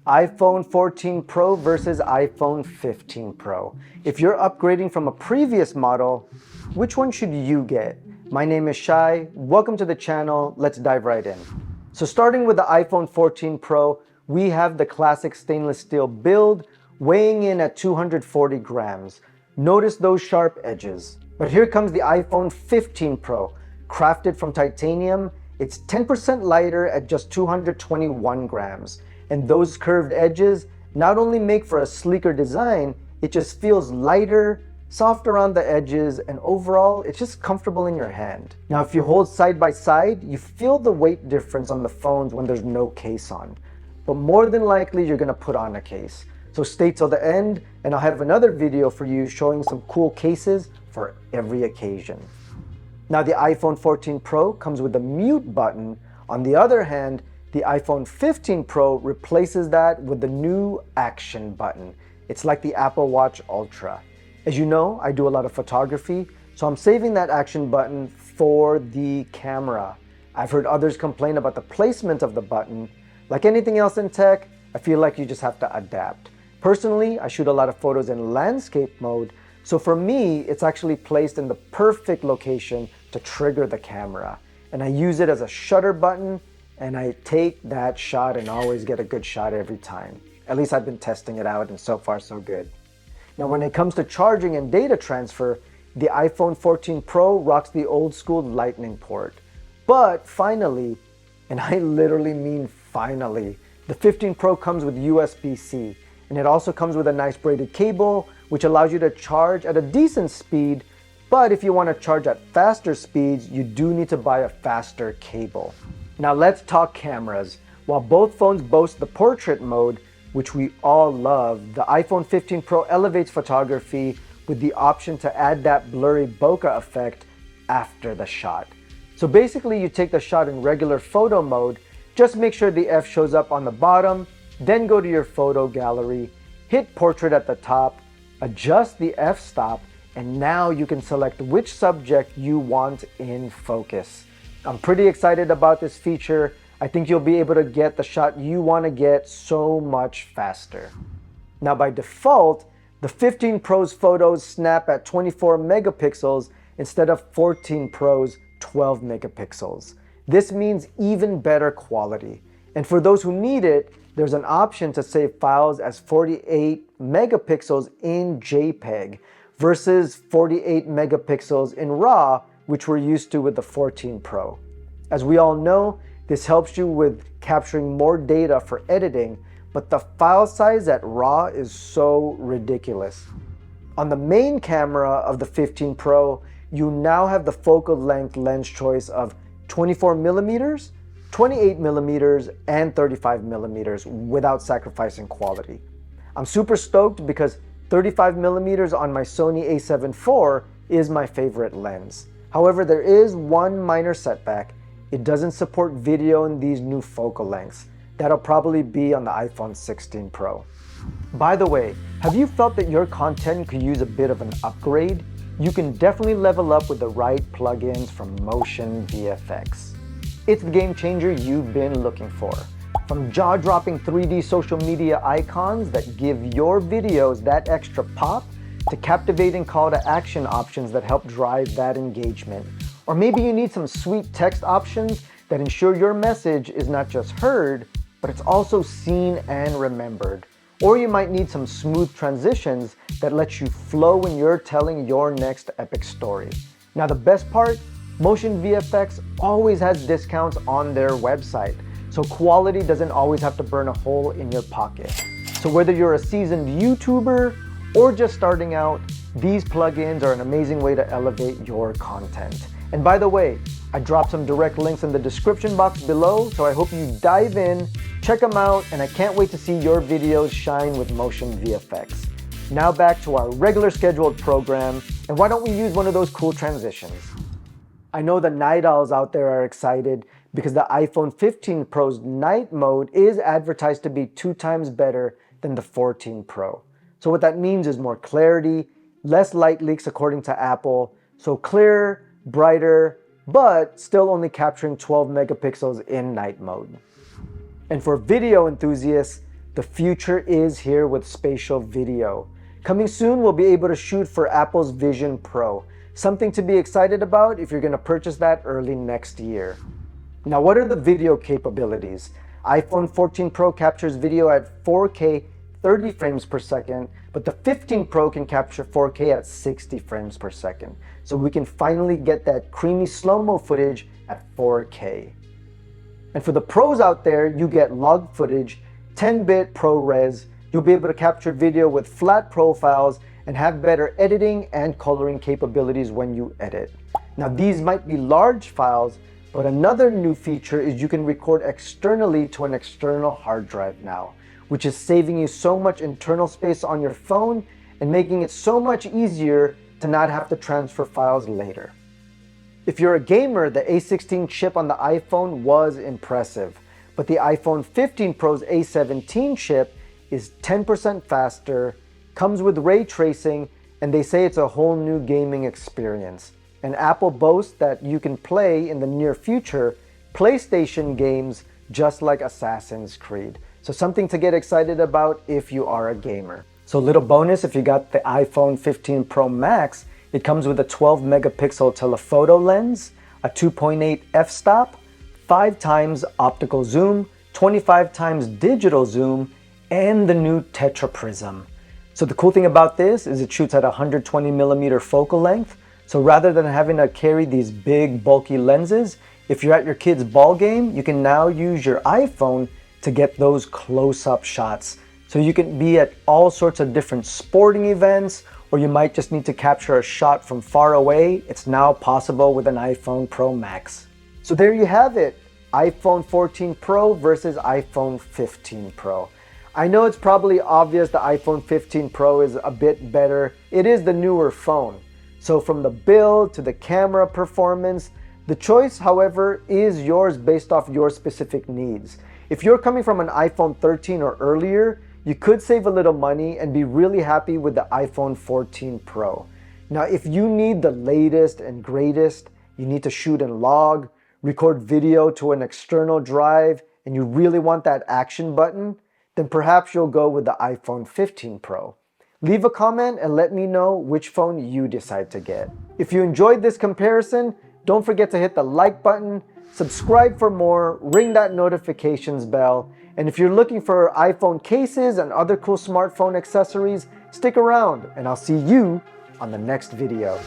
iPhone 14 Pro versus iPhone 15 Pro. If you're upgrading from a previous model, which one should you get? My name is Shai. Welcome to the channel. Let's dive right in. So starting with the iPhone 14 Pro, we have the classic stainless steel build weighing in at 240 grams. Notice those sharp edges. But here comes the iPhone 15 Pro, crafted from titanium. It's 10% lighter at just 221 grams. And those curved edges not only make for a sleeker design, it just feels lighter, soft around the edges, and overall, it's just comfortable in your hand. Now, if you hold side by side, you feel the weight difference on the phones when there's no case on. But more than likely, you're gonna put on a case. So stay till the end, and I'll have another video for you showing some cool cases for every occasion. Now, the iPhone 14 Pro comes with a mute button. On the other hand, the iPhone 15 Pro replaces that with the new action button. It's like the Apple Watch Ultra. As you know, I do a lot of photography, so I'm saving that action button for the camera. I've heard others complain about the placement of the button. Like anything else in tech, I feel like you just have to adapt. Personally, I shoot a lot of photos in landscape mode, so for me, it's actually placed in the perfect location to trigger the camera. And I use it as a shutter button, and I take that shot and always get a good shot every time. At least I've been testing it out, and so far so good. Now when it comes to charging and data transfer, the iPhone 14 Pro rocks the old school Lightning port. But finally, and I literally mean finally, the 15 Pro comes with USB-C, and it also comes with a nice braided cable, which allows you to charge at a decent speed. But if you want to charge at faster speeds, you do need to buy a faster cable. Now let's talk cameras. While both phones boast the portrait mode, which we all love, the iPhone 15 Pro elevates photography with the option to add that blurry bokeh effect after the shot. So basically you take the shot in regular photo mode, just make sure the F shows up on the bottom, then go to your photo gallery, hit portrait at the top, adjust the f-stop, and now you can select which subject you want in focus. I'm pretty excited about this feature. I think you'll be able to get the shot you want to get so much faster. Now by default, the 15 Pro's photos snap at 24 megapixels instead of 14 Pro's 12 megapixels. This means even better quality. And for those who need it, there's an option to save files as 48 megapixels in JPEG versus 48 megapixels in RAW, which we're used to with the 14 Pro. As we all know, this helps you with capturing more data for editing, but the file size at RAW is so ridiculous. On the main camera of the 15 Pro, you now have the focal length lens choice of 24 millimeters, 28 millimeters, and 35 millimeters without sacrificing quality. I'm super stoked because 35 millimeters on my Sony a7 IV is my favorite lens. However, there is one minor setback. It doesn't support video in these new focal lengths. That'll probably be on the iPhone 16 Pro. By the way, have you felt that your content could use a bit of an upgrade? You can definitely level up with the right plugins from MotionVFX. It's the game changer you've been looking for. From jaw-dropping 3D social media icons that give your videos that extra pop, to captivating call to action options that help drive that engagement. Or maybe you need some sweet text options that ensure your message is not just heard, but it's also seen and remembered. Or you might need some smooth transitions that let you flow when you're telling your next epic story. Now the best part, MotionVFX always has discounts on their website, so quality doesn't always have to burn a hole in your pocket. So whether you're a seasoned YouTuber or just starting out, these plugins are an amazing way to elevate your content. And by the way, I dropped some direct links in the description box below, so I hope you dive in, check them out, and I can't wait to see your videos shine with MotionVFX. Now back to our regular scheduled program, and why don't we use one of those cool transitions? I know the night owls out there are excited because the iPhone 15 Pro's night mode is advertised to be 2 times better than the 14 Pro. So what that means is more clarity, less light leaks according to Apple, so clearer, brighter, but still only capturing 12 megapixels in night mode. And for video enthusiasts, The future is here with spatial video. Coming soon, we'll be able to shoot for Apple's Vision Pro. Something to be excited about if you're going to purchase that early next year. Now, what are the video capabilities? iPhone 14 Pro captures video at 4K 30 frames per second, but the 15 Pro can capture 4K at 60 frames per second. So we can finally get that creamy slow-mo footage at 4K. And for the pros out there, you get log footage, 10-bit ProRes. You'll be able to capture video with flat profiles and have better editing and coloring capabilities when you edit. Now, these might be large files, but another new feature is you can record externally to an external hard drive now, which is saving you so much internal space on your phone and making it so much easier to not have to transfer files later. If you're a gamer, the A16 chip on the iPhone was impressive, but the iPhone 15 Pro's A17 chip is 10% faster, comes with ray tracing, and they say it's a whole new gaming experience. And Apple boasts that you can play in the near future PlayStation games just like Assassin's Creed. So something to get excited about if you are a gamer. So little bonus, if you got the iPhone 15 Pro Max, it comes with a 12 megapixel telephoto lens, a 2.8 f-stop, 5 times optical zoom, 25 times digital zoom, and the new Tetra Prism. So the cool thing about this is it shoots at 120 millimeter focal length. So rather than having to carry these big bulky lenses, if you're at your kid's ball game, you can now use your iPhone to get those close-up shots. So you can be at all sorts of different sporting events, or you might just need to capture a shot from far away. It's now possible with an iPhone Pro Max. So there you have it, iPhone 14 Pro versus iPhone 15 Pro. I know it's probably obvious the iPhone 15 Pro is a bit better. It is the newer phone. So from the build to the camera performance, the choice, however, is yours based off your specific needs. If you're coming from an iPhone 13 or earlier, you could save a little money and be really happy with the iPhone 14 Pro. Now, if you need the latest and greatest, you need to shoot and log, record video to an external drive, and you really want that action button, then perhaps you'll go with the iPhone 15 Pro. Leave a comment and let me know which phone you decide to get. If you enjoyed this comparison, don't forget to hit the like button, subscribe for more, ring that notifications bell, and if you're looking for iPhone cases and other cool smartphone accessories, stick around and I'll see you on the next video.